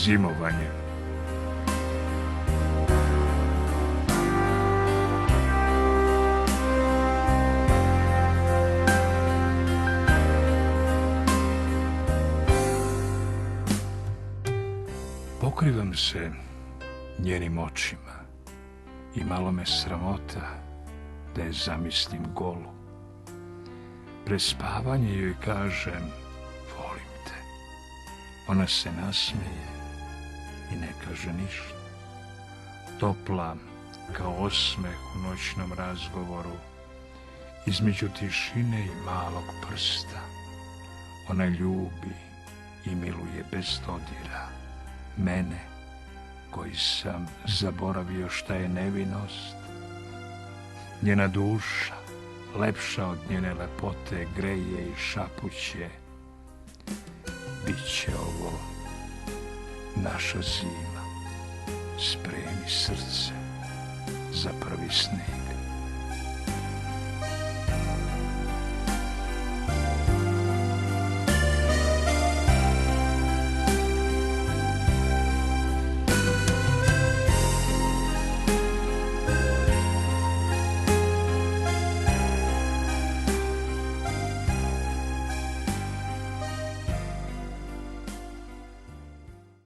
zimovanje. Pokrivam se njenim očima i malo me sramota da je zamislim golu. Pre spavanja joj kažem volim te. Ona se nasmeje i ne kaže ništa. Topla kao osmeh u noćnom razgovoru, između tišine i malog prsta. Ona ljubi i miluje bez dodira mene, koji sam zaboravio šta je nevinost. Njena duša, lepša od njene lepote, greje i šapuće. Biće ovo naša zima. Spremi srce za prvi sneg.